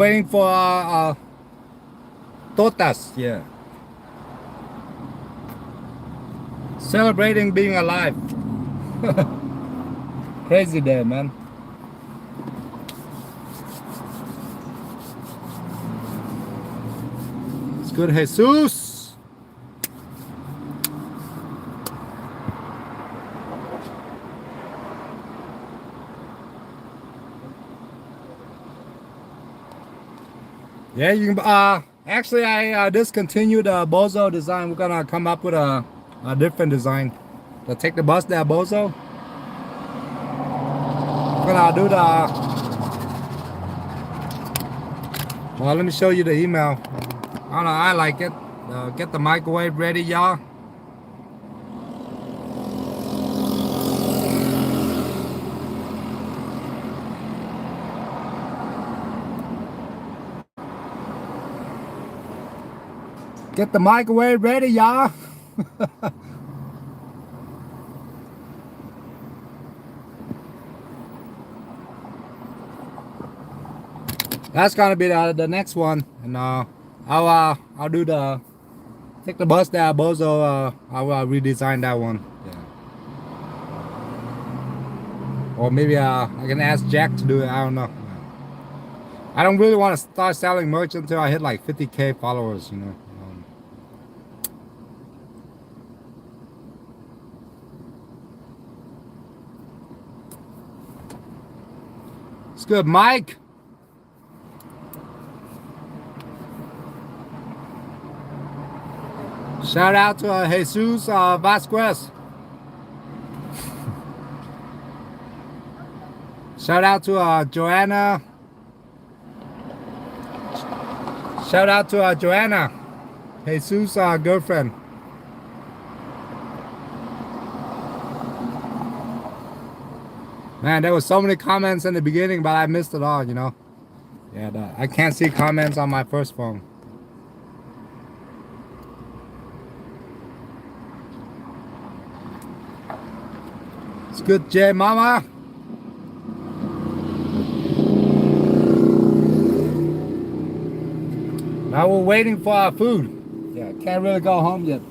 Waiting for tortas. Yeah. Celebrating being alive. Crazy day, man. It's good, Jesus. Yeah, you can. Actually, I discontinued the Bozo design. We're gonna come up with a different design. To take the bus there, Bozo. We're gonna do the. Well, let me show you the email. I don't know. I like it. Get the microwave ready, y'all. Get the microwave ready, y'all. That's gonna be the next one, and I'll do the take the bus there, Bozo. I'll redesign that one. Yeah. Or maybe I can ask Jack to do it. I don't know. I don't really want to start selling merch until I hit like 50K followers. You know. It's good, Mike. Shout out to Jesus Vasquez. Shout out to Joanna. Shout out to Joanna, Jesus' girlfriend. Man, there was so many comments in the beginning, but I missed it all, you know. Yeah, I can't see comments on my first phone. It's good, Jay Mama. Now we're waiting for our food. Yeah, can't really go home yet.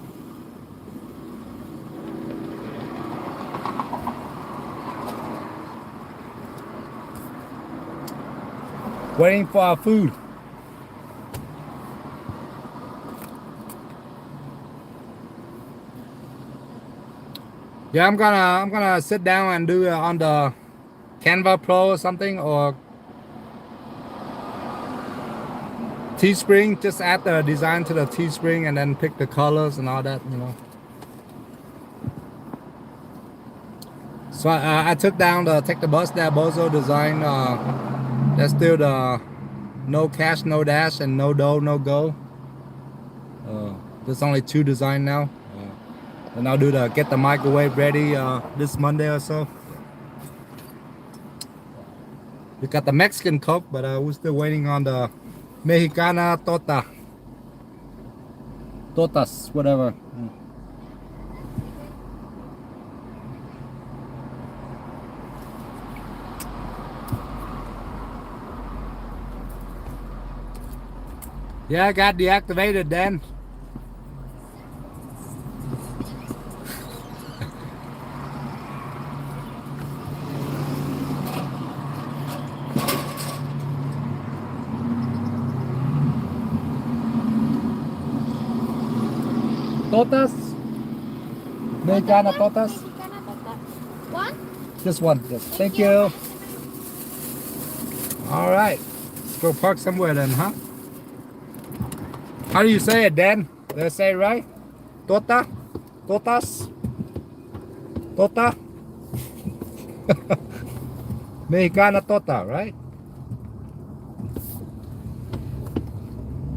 Waiting for our food. Yeah, I'm gonna sit down and do it on the Canva Pro or something, or Teespring. Just add the design to the Teespring and then pick the colors and all that, you know. So I took down the Take the Bus there Bozo design. That's still the no cash, no dash, and no dough, no go. There's only 2 design now. And I'll do the get the microwave ready this Monday or so. We got the Mexican Coke, but we're still waiting on the Mexicana Tortas, whatever. Yeah, I got deactivated then. Tortas? Mexicana Tortas? One? Just one, yes. Thank you. All right. Let's go park somewhere then, huh? How do you say it, Dan? Did I say it right? Tota? Totas? Tota? Mexicana Tota, right?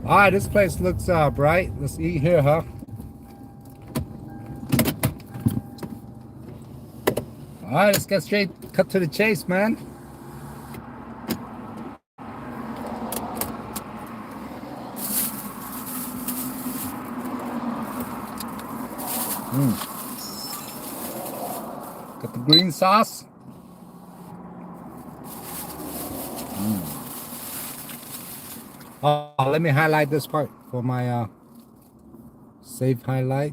Alright, this place looks bright. Let's eat here, huh? Alright, let's get straight cut to the chase, man. Got the green sauce. Oh, let me highlight this part for my save highlight.